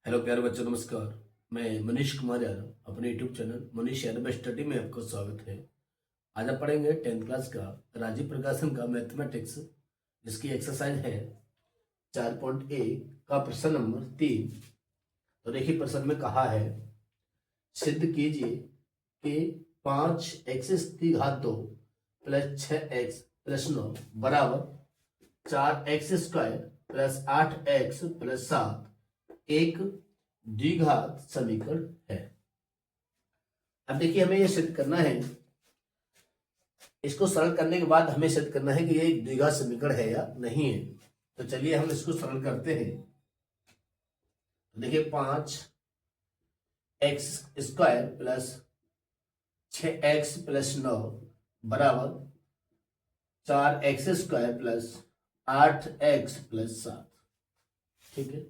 Hello प्यारे बच्चों, नमस्कार। मैं मनीष कुमार यादव अपने YouTube channel Manish Yadav study में आपका स्वागत है। आज आप पढ़ेंगे 10th क्लास का राजीव प्रकाशन का मैथमेटिक्स, जिसकी एक्सरसाइज है 4.1 का प्रश्न नंबर 3। तो देखिए, प्रश्न में कहा है, सिद्ध कीजिए कि 5x² प्लस 6x प्लस 9 बराबर 4x² प्लस 8x प्लस 7 एक द्विघात समीकरण है। अब देखिए, हमें यह सिद्ध करना है। इसको सरल करने के बाद हमें सिद्ध करना है कि यह एक द्विघात समीकरण है या नहीं है। तो चलिए हम इसको सरल करते हैं। तो देखिए, 5x² प्लस 6x प्लस 9 बराबर 4x² प्लस 8x प्लस 7। ठीक है।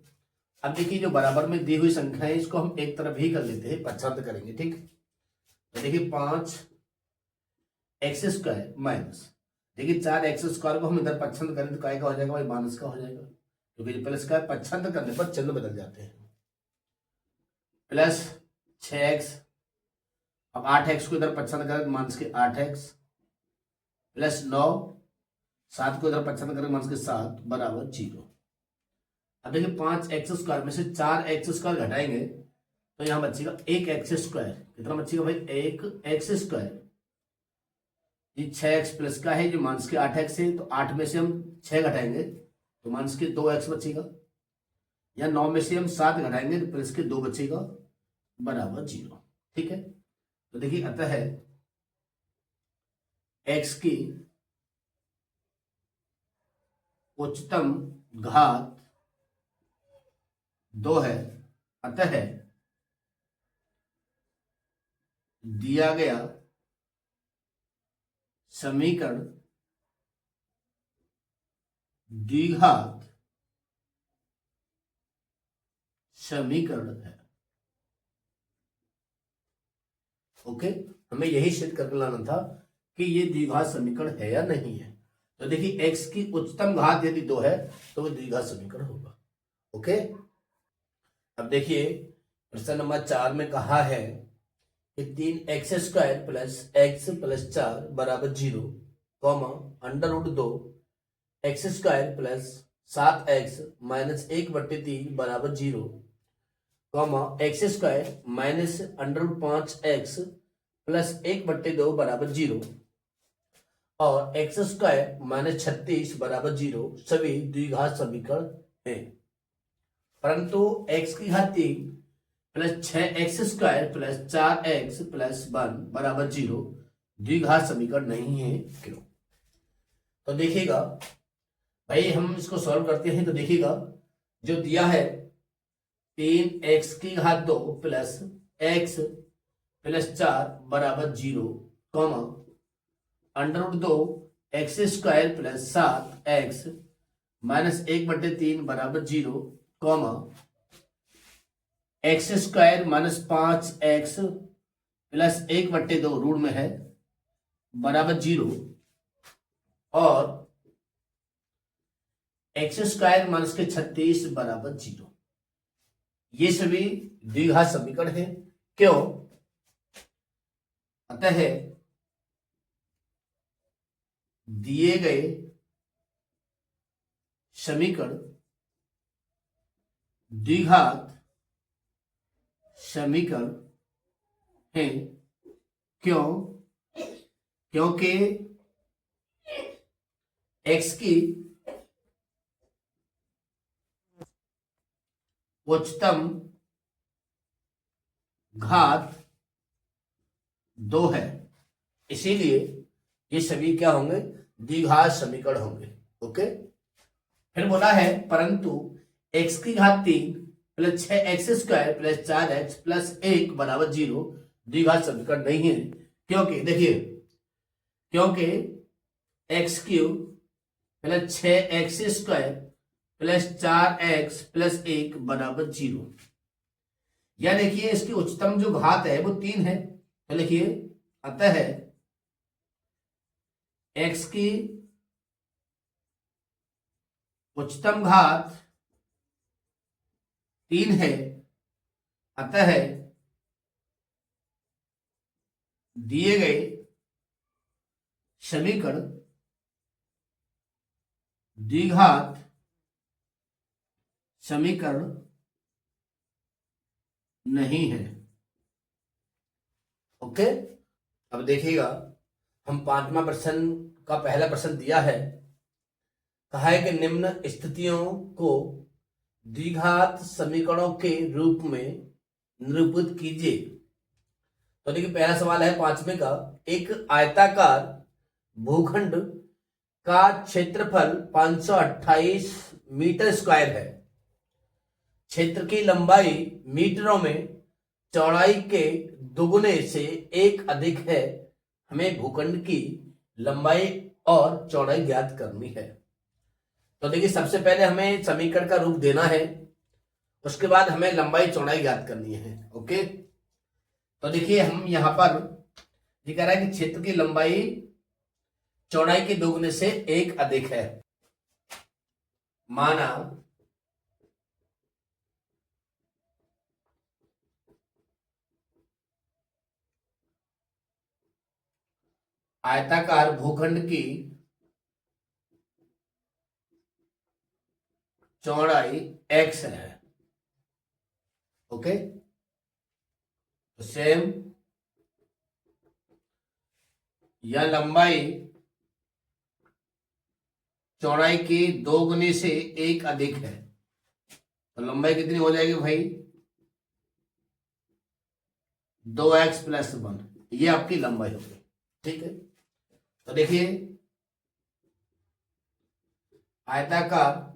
अब देखिए, जो बराबर में दी हुई संख्या है इसको हम एक तरफ ही कर लेते हैं, पच्छाद करेंगे। ठीक। तो देखिए, 5x² माइनस, देखिए 4x² को हम इधर पच्छाद करें तो काय का हो जाएगा भाई, माइनस का हो जाएगा, क्योंकि प्लस का पच्छाद करने पर चिन्ह बदल जाते हैं। प्लस 6x, अब 8x को इधर पच्छाद करें तो माइनस के 8x प्लस 9, 7 को इधर पच्छाद करें माइनस के 7 बराबर 0। अब देखिए, 5x² में से 4x² घटाएंगे तो यहां बचेगा 1x²। कितना बचेगा भाई, 1x²। ये 6x प्लस का है, जो माइनस के 8x है, तो 8 में से हम 6 घटाएंगे तो माइनस के 2x बचेगा, या 9 में से हम 7 घटाएंगे तो प्लस के 2 बचेगा बराबर 0। ठीक है। तो देखिए, अतः x की उच्चतम घात 2 है। अतः दिया गया समीकरण द्विघात समीकरण है। ओके, हमें यही सिद्ध करके लाना था कि ये द्विघात समीकरण है या नहीं है। तो देखिए, x की उच्चतम घात यदि 2 है तो वो द्विघात समीकरण होगा। ओके। अब देखिए, प्रश्न नंबर 4 में कहा है कि 3x² प्लस x प्लस 4 बराबर 0, √2 x² प्लस 7x माइनस 1/3 बराबर 0, x² माइनस √5x प्लस 1/2 बराबर 0 और x² माइनस 36 बराबर 0 सभी द्विघात समीकरण हैं। परंतु x की घात 3 plus 6x² plus 4x plus 1 बराबर 0 द्विघात समीकरण नहीं है। क्यों? तो देखिएगा भाई, हम इसको सॉल्व करते हैं। तो देखिएगा, जो दिया है 3x की घात 2 प्लस x प्लस 4 बराबर 0, √2 x² प्लस 7x माइनस 1/3 बराबर 0, x² minus 5x plus 1/2 root में है बराबर 0, और x² माइनस के 36 बराबर 0। ये सभी द्विघात समीकरण है। क्यों? अतः दिए गए समीकरण द्विघात समीकरण है। क्यों? क्योंकि x की उच्चतम घात 2 है, इसीलिए ये सभी क्या होंगे, द्विघात समीकरण होंगे। ओके। फिर बोला है, परंतु x की घात 3 plus 6x² plus 4x plus 1 बराबर 0 द्विघात समीकरण नहीं है। क्योंकि देखिए, क्योंकि x³ plus 6x² plus 4x plus 1 बराबर 0, या देखिए इसकी उच्चतम जो घात है वो 3 है। तो लिखिए, अतः x की उच्चतम घात 3 है, अतः दिए गए समीकरण द्विघात समीकरण नहीं है। ओके, अब देखिएगा, हम 5वां प्रश्न का पहला प्रश्न दिया है, कहा है कि निम्न स्थितियों को द्विघात समीकरणों के रूप में निरूपित कीजिए। तो देखिए, पहला सवाल है 5वें का, एक आयताकार भूखंड का क्षेत्रफल 528 मीटर स्क्वायर है। क्षेत्र की लंबाई मीटरों में, चौड़ाई के दुगुने से एक अधिक है। हमें भूखंड की लंबाई और चौड़ाई ज्ञात करनी है। तो देखिए, सबसे पहले हमें समीकरण का रूप देना है, उसके बाद हमें लंबाई चौड़ाई ज्ञात करनी है। ओके, तो देखिए, हम यहां पर ये कह रहा है कि क्षेत्र की लंबाई चौड़ाई के दोगुने से एक अधिक है। माना आयताकार भूखंड की चौड़ाई x है। ओके, तो सेम या लंबाई चौड़ाई की दोगुनी से एक अधिक है, तो लंबाई कितनी हो जाएगी भाई? 2x + 1, ये आपकी लंबाई होगी। ठीक है, तो देखिए, आयताकार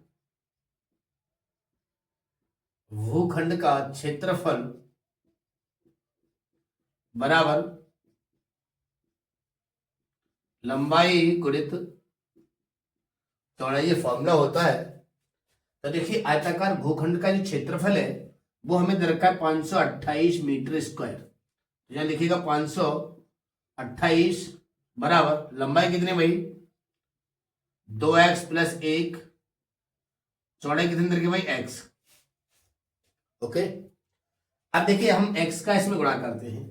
भूखंड का क्षेत्रफल बराबर लंबाई गुणित चौड़ाई, ये फॉर्मूला होता है। तो देखिए, आयताकार भूखंड का जो क्षेत्रफल है वो हमें दे रखा है 528 मीटर स्क्वायर। तो यहां लिखिएगा 528 बराबर लंबाई कितनी भाई? 2x + 1, चौड़ाई कितनी दे रखी भाई? x। ओके, अब देखिए, हम x का इसमें गुणा करते हैं।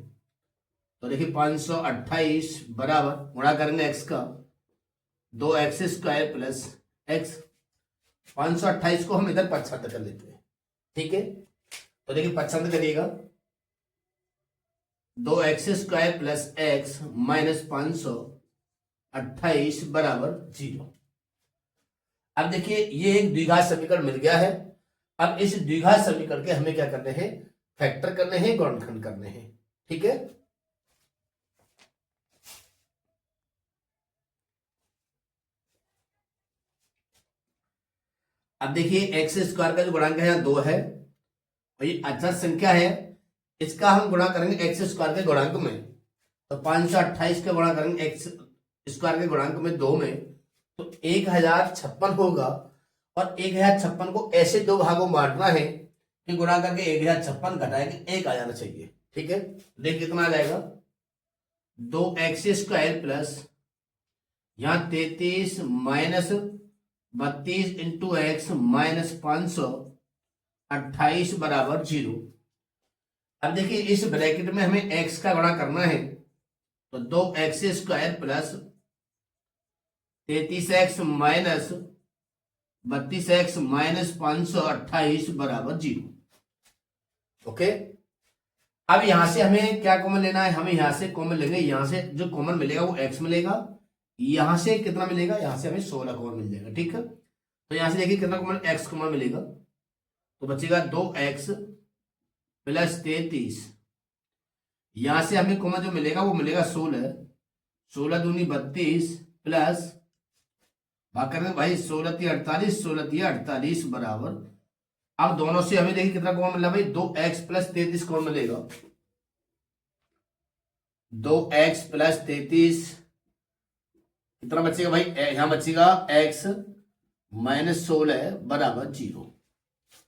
तो देखिए, 528 बराबर गुणा करेंगे x का 2x² + x। 528 को हम इधर पच्छाद कर लेते हैं। ठीक है, तो देखिए, पच्छाद करिएगा, 2x² + x - 528 बराबर 0। अब देखिए, ये एक द्विघात समीकरण मिल गया है। अब इस द्विघात समीकरण के हमें क्या करने हैं? फैक्टर करने हैं, गुणनखंड करने हैं। ठीक है, अब देखिए, x² का जो गुणांक है यहाँ 2 है, और ये अचर संख्या है, इसका हम गुणा करेंगे x² के गुणांक में। तो 528 का गुणा करेंगे x² के गुणांक में 2 में, तो 1056 होगा। और 1056 को ऐसे दो भागों में बांटना है कि गुणा करके 1056 घटाए के 1 आ जाना चाहिए। ठीक है, देख कितना आ जाएगा? 2x² प्लस यहाँ 33 - 32 × x - 528 बराबर 0। अब देखिए, इस ब्रैकेट में हमें x का गुणा करना है, तो 2x² प्लस 33x - 32x - 528 बराबर 0। ओके, अब यहां से हमें क्या कॉमन लेना है? हमें यहां से कॉमन लेंगे, यहां से जो कॉमन मिलेगा वो x मिलेगा, यहां से कितना मिलेगा? यहां से हमें 16 कॉमन मिल जाएगा। ठीक है, तो यहां से देखिए कितना कॉमन? x कॉमन मिलेगा, तो बचेगा 2x + 33। यहां से हमें कॉमन जो मिलेगा वो मिलेगा 16, 16 दूनी 32 प्लस भाग करेंगे भाई 16 × 48, 16 × 48 बराबर। अब दोनों से हमें देखिए कितना कॉमन मिला भाई? 2x + 33 कॉमन मिलेगा, 2x + 33 कितना बचेगा भाई? यहां बचेगा x - 16 बराबर 0।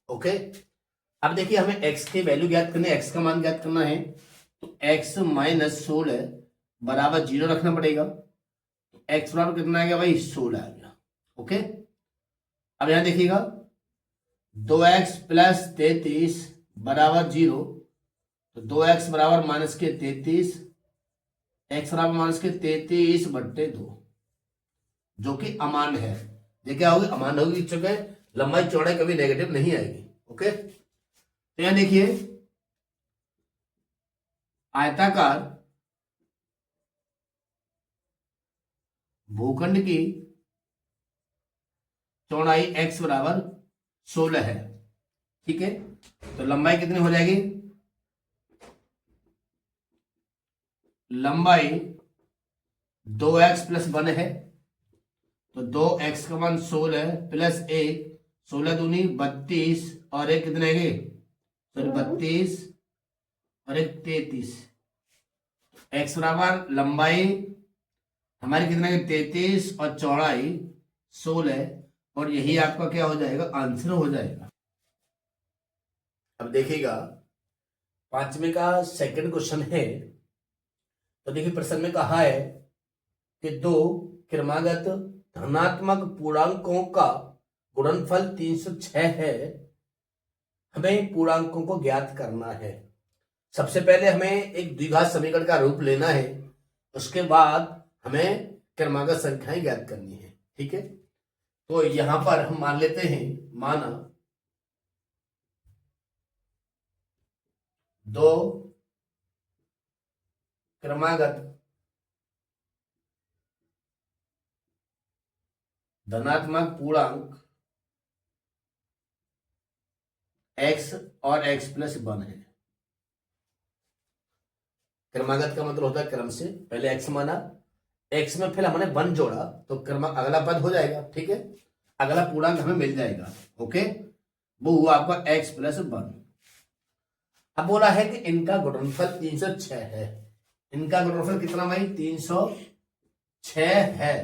ओके, अब देखिए, हमें x की वैल्यू ज्ञात करनी है, x का मान ज्ञात करना है, तो x - 16 बराबर 0 रखना पड़ेगा। तो x बराबर कितना आ गया भाई? 16 आ गया। ओके, अब यहां देखिएगा, 2x + 33 बराबर 0, तो 2x बराबर माइनस के 33, x बराबर माइनस के 33/2, जो कि अमान्य है। ये क्या होगी? अमान्य होगी, चूंकि लंबाई चौड़ाई कभी नेगेटिव नहीं आएगी। ओके, तो यहां देखिए आयताकार भूखंड की चौड़ाई x बराबर 16 है। ठीक है, तो लंबाई कितनी हो जाएगी? लंबाई 2x + 1 है, तो 2x का मान 16 प्लस 1, 16 दूनी 32 और एक कितने है? सॉरी 32 और एक 33। x बराबर लंबाई हमारी कितने है? 33 और चौड़ाई 16, और यही आपका क्या हो जाएगा? आंसर हो जाएगा। अब देखिएगा 5वें का सेकंड क्वेश्चन है। तो देखिए प्रश्न में कहा है कि दो क्रमागत धनात्मक पूर्णांकों का गुणनफल 306 है, हमें पूर्णांकों को ज्ञात करना है। सबसे पहले हमें एक द्विघात समीकरण का रूप लेना है, उसके बाद हमें क्रमागत संख्याएं ज्ञात करनी है। ठीक है, तो यहां पर हम मान लेते हैं, माना दो क्रमागत धनात्मक पूर्णांक x और x + 1 है। क्रमागत का मतलब होता है क्रम से, पहले x माना, x में फिर हमने 1 जोड़ा, तो क्रम अगला पद हो जाएगा। ठीक है, अगला पूर्णांक हमें मिल जाएगा। ओके, वो हुआ आपका x + 1। अब बोला है कि इनका गुणनफल 306 है। इनका गुणनफल कितना भाई? 306 है,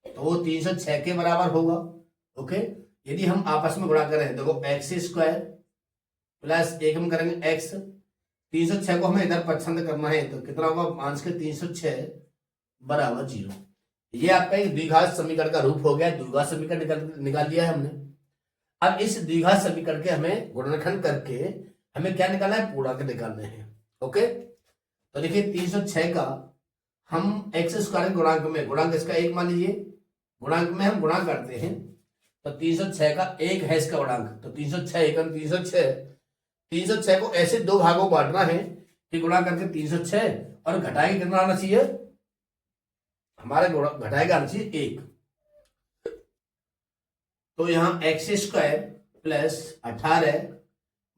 तो वो 306 के बराबर होगा। ओके, यदि हम आपस में गुणा करें, देखो x² प्लस 1 हम करेंगे x, 306 को हमें इधर पसंद करना है, तो कितना होगा? 5 के 306 बराबर 0। ये आपका एक द्विघात समीकरण का रूप हो गया। द्विघात समीकरण निकाल लिया है हमने। अब इस द्विघात समीकरण के हमें गुणनखंड करके हमें क्या निकालना है? पूर्णांक निकालने हैं। ओके, तो देखिए 306 का हम x² गुणांक में, गुणांक इसका 1 मान लीजिए, गुणांक में हम गुणा करते हैं, तो 306 का 1 है इसका गुणांक, तो 306 एकम 306। 306 को ऐसे दो भागों बांटना है कि गुणा करके 306 और घटाएंगे कितना आना चाहिए? हमारे घटाएगा आना चाहिए 1। तो यहां x² plus 18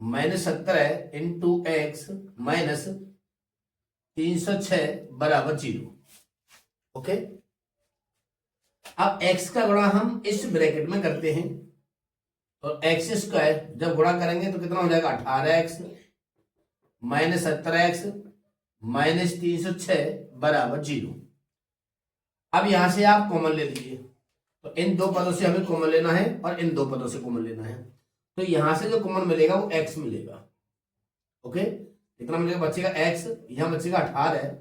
-17 into x minus 306 बराबर 0। ओके, अब x का गुणा हम इस ब्रैकेट में करते हैं, तो x² जब गुणा करेंगे तो कितना हो जाएगा? 18x -17x माइनस 306 बराबर 0। अब यहां से आप कॉमन ले लीजिए, तो इन दो पदों से हमें कॉमन लेना है और इन दो पदों से कॉमन लेना है, तो यहां से जो कॉमन मिलेगा वो x मिलेगा। ओके, कितना मिलेगा? बचेगा x, यहां बचेगा 18,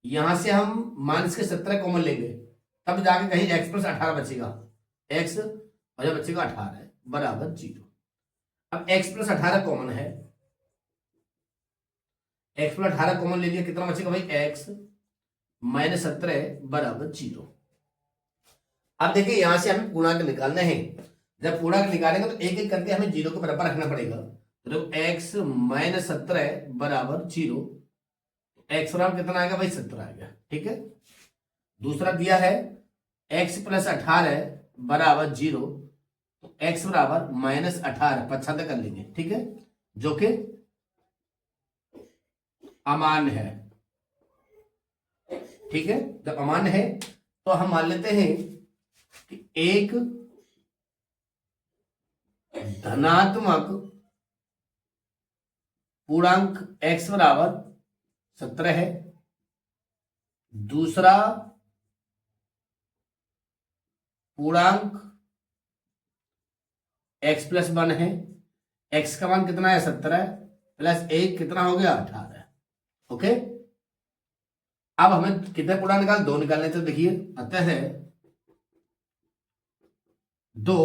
यहां से हम माइनस के 17 कॉमन लेंगे, तब जाके कहीं x + 18 बचेगा, x और यह बचेगा 18 बराबर 0। अब x + 18 कॉमन है, x + 18 कॉमन ले लिया, कितना बचेगा भाई? x -17 बराबर 0। अब देखिए यहां से हमें पूर्णांक निकालना है। जब पूर्णांक निकालेंगे तो एक एक करके हमें 0 के बराबर रखना पड़ेगा। तो x -17 बराबर 0, x बराबर कितना आएगा भाई? 17 आएगा। ठीक है, दूसरा दिया है x + 18 बराबर 0, तो x बराबर -18 पच्छाते कर लेंगे। ठीक है, जो कि अमान्य है। ठीक है, जब अमान्य है तो हम मान लेते हैं कि एक धनात्मक पूर्णांक x बराबर 17 है, दूसरा पूर्णांक x + 1 है, x का मान कितना है? 17 प्लस 1 कितना हो गया? 18। ओके, अब हमें कितने पूर्णांक निकाल? 2 निकालने, तो देखिए अतः है 2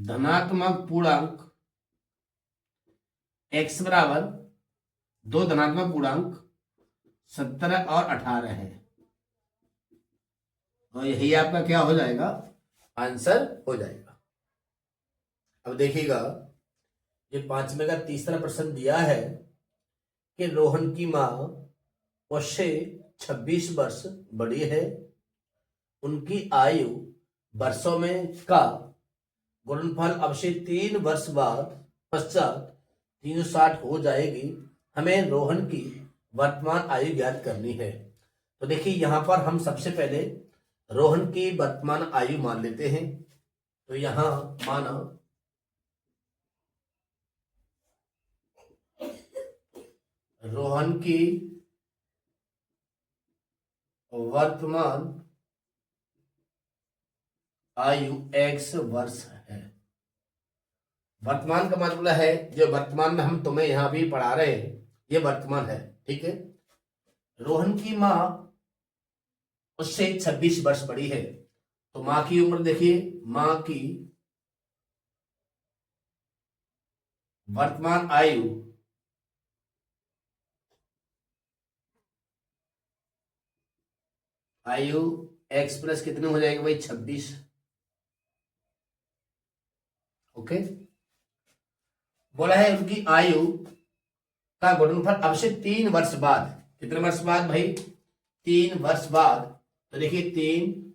धनात्मक पूर्णांक x बराबर 2 धनात्मक पूर्णांक 17 और 18 है, तो यही आपका क्या हो जाएगा, आंसर हो जाएगा। अब देखिएगा, ये 5वें का तीसरा प्रश्न दिया है कि रोहन की मां उससे 26 वर्ष बड़ी है, उनकी आयु वर्षों में का गुणनफल अब से 3 वर्ष बाद पश्चात 360 हो जाएगी, हमें रोहन की वर्तमान आयु ज्ञात करनी है। तो देखिए यहां पर हम सबसे पहले रोहन की वर्तमान आयु मान लेते हैं। तो यहां माना रोहन की वर्तमान आयु x वर्ष है। वर्तमान का मतलब है जो वर्तमान में हम तुम्हें यहां भी पढ़ा रहे हैं, ये वर्तमान है, ठीक है। रोहन की मां उससे 26 वर्ष बड़ी है, तो मां की उम्र देखिए, मां की वर्तमान आयु x प्लस कितने हो जाएगी भाई, 26। ओके, बोला है उनकी आयु का गुणनफल अब से 3 वर्ष बाद, कितने वर्ष बाद भाई, 3 वर्ष बाद। तो देखिए 3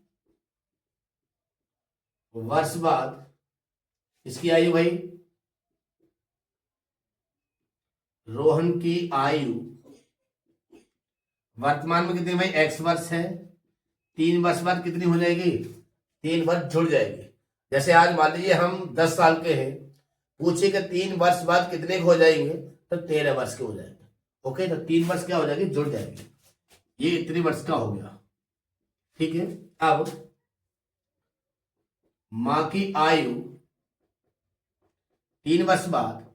वर्ष बाद इसकी आयु भाई, रोहन की आयु वर्तमान में कितनी भाई, x वर्ष है, 3 वर्ष बाद कितनी हो जाएगी, 3 वर्ष जुड़ जाएगी। जैसे आज मान लीजिए हम 10 साल के हैं, पूछिए कि 3 वर्ष बाद कितने के हो जाएंगे, तो 13 वर्ष के हो जाएंगे। ओके, तो 3 वर्ष क्या हो जाएगी, जुड़ जाएगी। ये इतने वर्ष का हो गया, ठीक है। अब मां की आयु 3 वर्ष बाद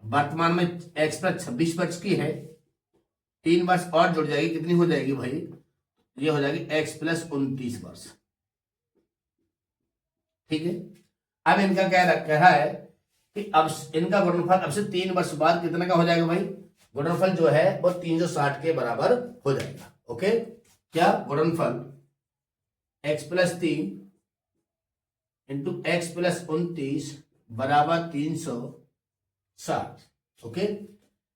वर्तमान में x प्लस 26 वर्ष की है, 3 वर्ष और जुड़ जाएगी, कितनी हो जाएगी भाई, ये हो जाएगी x प्लस 29 वर्ष, ठीक है। अब इनका क्या कह रहा है कि अब इनका गुणनफल अब से 3 वर्ष बाद कितने का हो जाएगा भाई, गुणनफल जो है वो 360 के बराबर हो जाएगा। ओके, क्या गुणनफल x plus 3 into x plus 29 बराबर 360। ओके,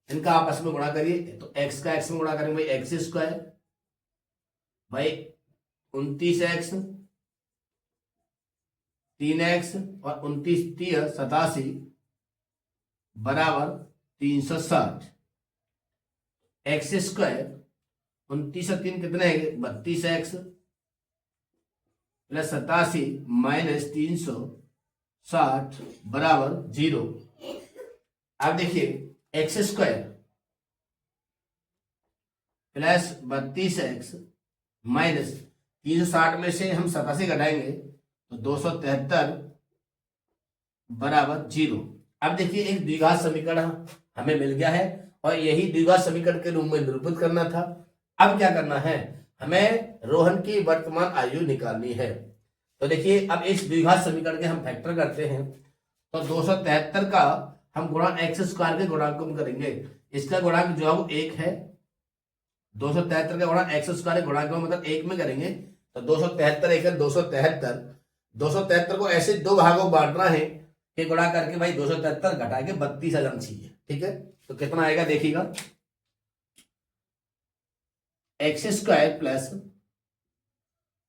इनका आपस में गुणा करिए, तो x का x में गुणा करेंगे भाई एक्स स्क्वायर भाई 29x 3x और 29 87 बराबर 360। एक्स स्क्वायर 29 और 3 कितने हैं, 32x प्लस 87 माइनस 360 बराबर 0। अब देखिए x square plus 32x minus 360 में से हम 87 घटाएंगे तो 273 बराबर 0। अब देखिए एक द्विघात समीकरण हमें मिल गया है और यही द्विघात समीकरण के रूप में निरूपित करना था। अब क्या करना है, हमें रोहन की वर्तमान आयु निकालनी है। तो देखिए अब इस द्विघात समीकरण के हम फैक्टर करते हैं, तो 273 का हम गुणा एक्स स्क्वायर के गुणांक में करेंगे, इसका गुणांक जो है वो 1 है। 273 का गुणा एक्स स्क्वायर के गुणांक में मतलब 1 में करेंगे, तो 273 एक 273। 273 को ऐसे 2 भागों में बांटना है कि गुणा करके भाई 273 घटा के 32 आ जाना चाहिए, ठीक है। तो कितना आएगा देखिएगा, x square plus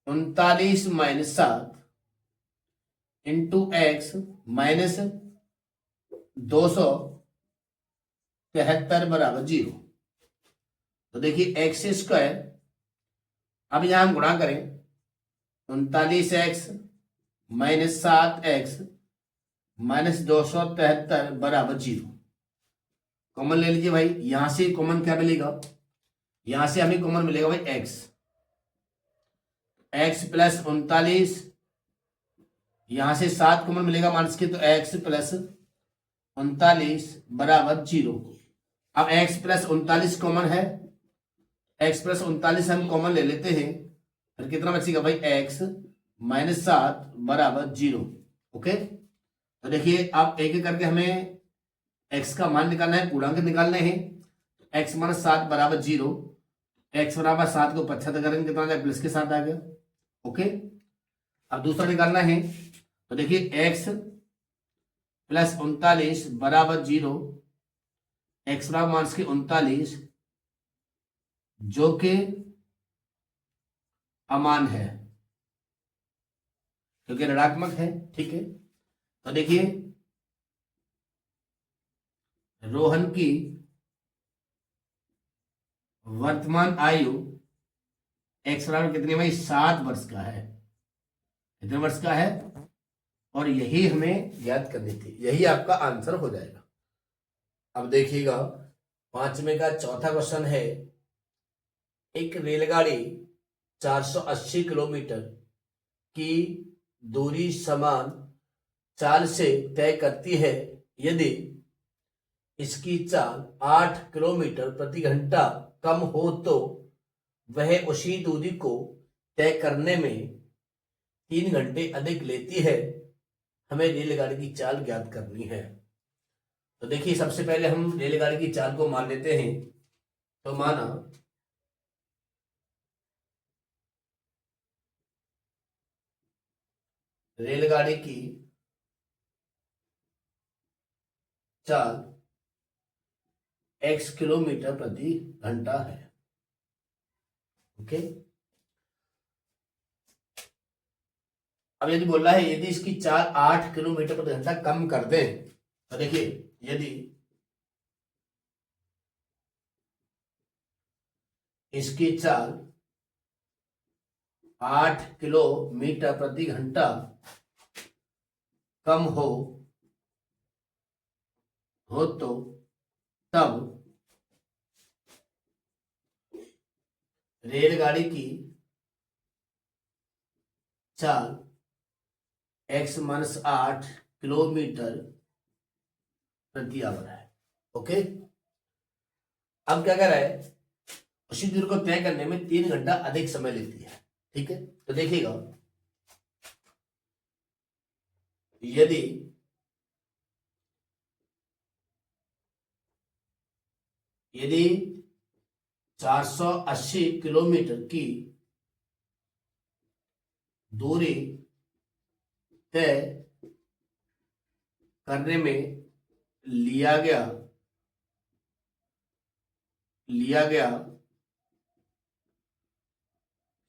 39 minus 7 into x minus 273 बराबर 0। तो देखिए एक्स स्क्वायर, अब यहां हम गुणा करें 39x माइनस 7x माइनस 273 बराबर 0। कॉमन ले लीजिए भाई, यहां से कॉमन क्या मिलेगा, यहां से हमें कॉमन मिलेगा भाई x प्लस 39, यहां से 7 कॉमन मिलेगा माइनस के, तो x प्लस 39 बराबर 0। अब x प्लस 39 कॉमन है, x प्लस 39 हम कॉमन ले लेते हैं, फिर कितना बचेगा भाई x माइनस 7 बराबर 0। ओके, तो देखिए आप एक एक करके हमें x का मान निकालना है, पूर्णांक निकालने हैं। x माइनस 7 बराबर 0, x बराबर 7 को 75 करेंगे कितना आ जाएगा, प्लस के साथ आ गया। ओके, अब दूसरा निकालना है। तो देखिए x प्लस 39 बराबर 0, x बराबर माइनस के 39 जो कि अमान है क्योंकि ऋणात्मक है। ठीक है, तो देखिए रोहन की वर्तमान आयु एक्स बराबर कितनी भाई, 7 वर्ष का है। कितने वर्ष का है, और यही हमें याद करनी थी, यही आपका आंसर हो जाएगा। अब देखिएगा 5वें का चौथा क्वेश्चन है, एक रेलगाड़ी 480 किलोमीटर की दूरी समान चाल से तय करती है। यदि इसकी चाल 8 किलोमीटर प्रति घंटा कम हो तो वह उसी दूरी को तय करने में 3 घंटे अधिक लेती है। हमें रेलगाड़ी की चाल ज्ञात करनी है। तो देखिए सबसे पहले हम रेलगाड़ी की चाल को मान लेते हैं। तो माना रेलगाड़ी की चाल x किलोमीटर प्रति घंटा है। ओके, अब यदि बोल रहा है यदि इसकी चाल 8 किलोमीटर प्रति घंटा कम कर दें, तो देखिए यदि इसकी चाल 8 किलोमीटर प्रति घंटा कम हो तो तब रेलगाड़ी की चाल x माइनस 8 किलोमीटर प्रति आवर है। ओके, अब क्या कर रहा है, उसी दूरी को तय करने में 3 घंटा अधिक समय लेती है। ठीक है, तो देखिएगा यदि 480 किलोमीटर की दूरी तय करने में लिया गया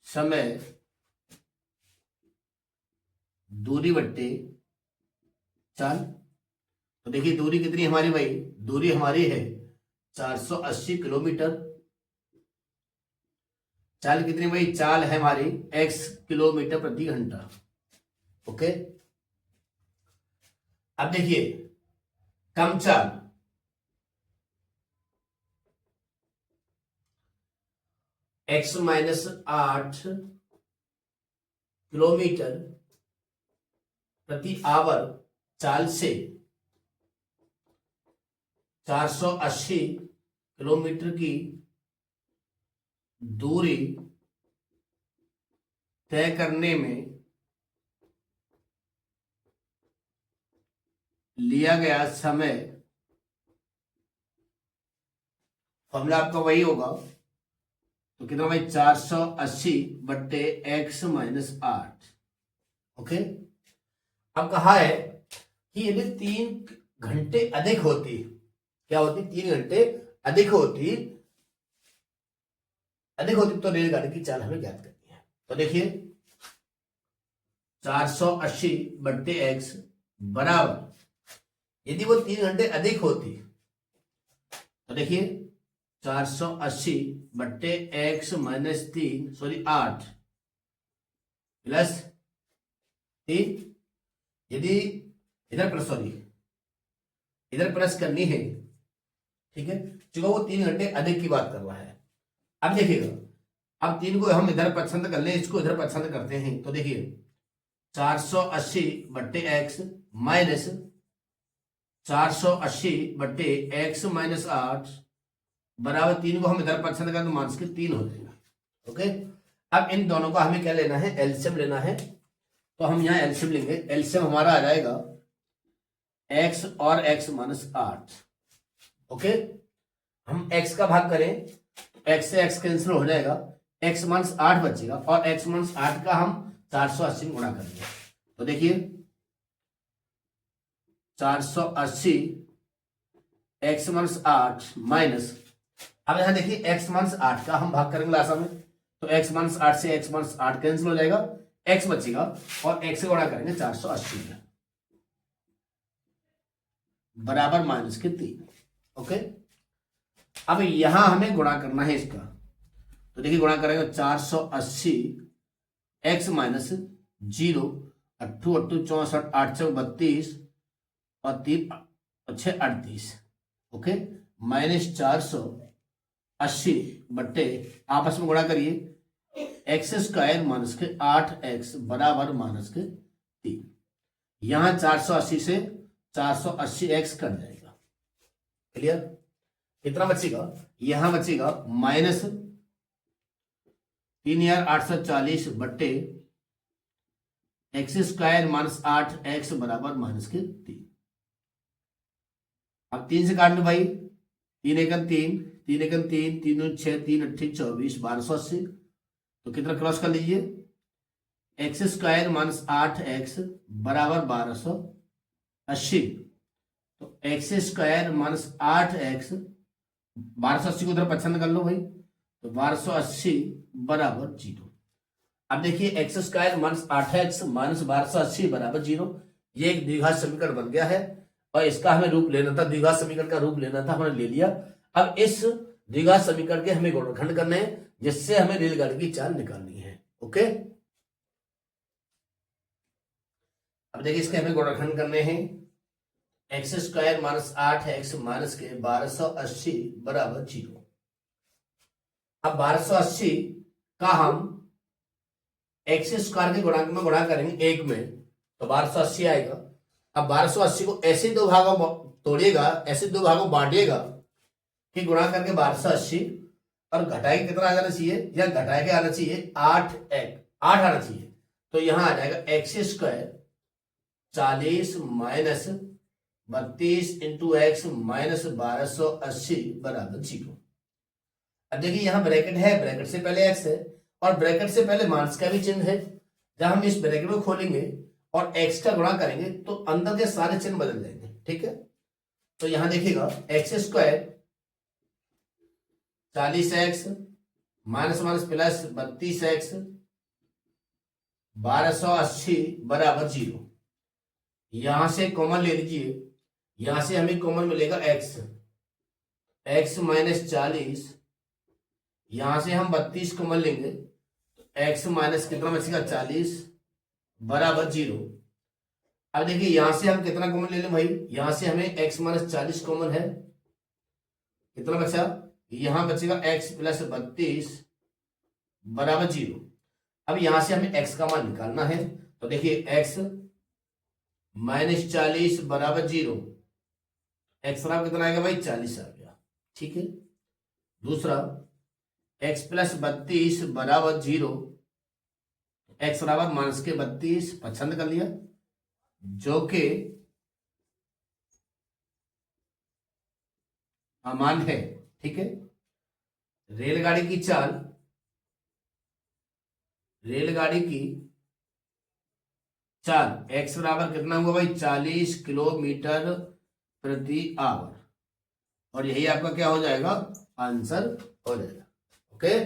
समय दूरी बट्टे चाल। तो देखिए दूरी कितनी हमारी भाई, दूरी हमारी है 480 किलोमीटर। चाल कितनी भाई, चाल है हमारी x किलोमीटर प्रति घंटा। ओके, अब देखिए कम चाल, x माइनस 8 किलोमीटर प्रति आवर चाल से 480 किलोमीटर की दूरी तय करने में लिया गया समय, फॉर्मूला आपका वही होगा। तो कितना भाई, 480 बट्टे x माइनस 8। ओके, अब कहा है कि यदि 3 घंटे अधिक होती, क्या होती, 3 घंटे अधिक होती तो रेलगाड़ी की चाल हमें ज्ञात करनी है। तो देखिए 480 बट्टे x बराबर, यदि वो 3 घंटे अधिक होती तो देखिए 480 बट्टे x माइनस 8 प्लस 3, यदि इधर प्लस करनी है। ठीक है, चूंकि वो 3 घंटे अधिक की बात कर रहा है। अब देखिएगा, अब 3 को हम इधर पसंद कर ले, इसको इधर पसंद करते हैं। तो देखिए 480 बट्टे x माइनस 480 बट्टे x माइनस 8 बराबर 3 को हम इधर पसंद करें तो माइनस के 3 हो जाएगा। ओके, अब इन दोनों का हमें क्या लेना है, एलसीएम लेना है। तो हम यहाँ एलसीएम लेंगे। एलसीएम हमारा आ जाएगा x और x माइनस 8। ओके, हम x का भाग करें तो x से x कैंसिल हो जाएगा, x माइनस 8 बचेगा और x माइनस 8 का हम 480 में गुणा करेंगे। तो देखिए 480 x माइनस 8 माइनस, अब यहां देखिए x माइनस 8 का हम भाग करेंगे लासा में, तो x माइनस 8 से x माइनस 8 कैंसिल हो जाएगा, x बचेगा और x से गुणा करेंगे 480 में, बराबर माइनस के 3। ओके, अब यहां हमें गुणा करना है इसका, तो देखिए गुणा करेंगे 480 x माइनस 0, 8 8 64, 8 6 32 और 3 6 38। ओके, माइनस 480 बट्टे आपस में गुणा करिए, एक्स स्क्वायर माइनस के 8x बराबर माइनस के 3। यहां 480 से 480x कट जाएगा। क्लियर? कितना बचेगा? यहां बचेगा माइनस 3840 बट्टे एक्स स्क्वायर माइनस 8x बराबर माइनस के 3। अब 3 से काट लो भाई, 3 एकम 3, 3 एकम 3, 3 6, 3 8 24, 1280। तो कितना क्रॉस कर लीजिए, एक्स स्क्वायर माइनस 8x बराबर 1280। तो एक्स स्क्वायर माइनस 8x, 1280 को उधर पसंद कर लो भाई, तो 1280 बराबर 0। अब देखिए x square minus 8x minus 1280 बराबर 0, ये एक द्विघात समीकरण बन गया है और इसका हमें रूप लेना था, द्विघात समीकरण का रूप लेना था, हमने ले लिया। अब इस द्विघात समीकरण के हमें गुणनखंड करने हैं, जिससे हमें रेलगाड़ी की चाल निकालनी है। ओके, अब देखिए इसके हमें गुणनखंड करने हैं, x square minus 8x minus के 1280 बराबर 0। अब 1280 का हम एक्स स्क्वायर के गुणांक में गुणा करेंगे 1 में, तो 1280 आएगा। अब 1280 को ऐसे दो भागों तोड़िएगा, ऐसे दो भागों बांटिएगा कि गुणा करके 1280 और घटाए कितना आ जाना चाहिए, या घटाए के आना चाहिए 8 आना चाहिए। तो यहां आ जाएगा x square 40 minus 32 into x minus 1280 बराबर 0। अब देखिए यहां ब्रैकेट है, ब्रैकेट से पहले एक्स है और ब्रैकेट से पहले माइनस का भी चिन्ह है। जब हम इस ब्रैकेट को खोलेंगे और एक्स का गुणा करेंगे तो अंदर के सारे चिन्ह बदल जाएंगे। ठीक है, तो यहां देखिएगा x square 40x minus minus plus 32x 1280 बराबर 0। यहां से कॉमन ले लीजिए, यहां से हमें कॉमन मिलेगा x माइनस 40, यहां से हम 32 कॉमन लेंगे तो x माइनस कितना बचेगा 40 बराबर 0। अब देखिए यहां से हम कितना कॉमन ले लें भाई, यहां से हमें x माइनस 40 कॉमन है, कितना बचा, यहां बचेगा x प्लस 32 बराबर 0। अब यहां से हमें x का मान निकालना है, तो देखिए x माइनस 40 बराबर 0, x बराबर कितना आएगा भाई 40 आ गया। ठीक है, दूसरा x प्लस 32 बराबर 0, x बराबर माइनस के 32 पसंद कर लिया, जो कि अमान है। ठीक है, रेलगाड़ी की चाल, रेलगाड़ी की चाल x बराबर कितना हुआ भाई 40 किलोमीटर प्रति आवर, और यही आपका क्या हो जाएगा, आंसर हो जाएगा। ओके।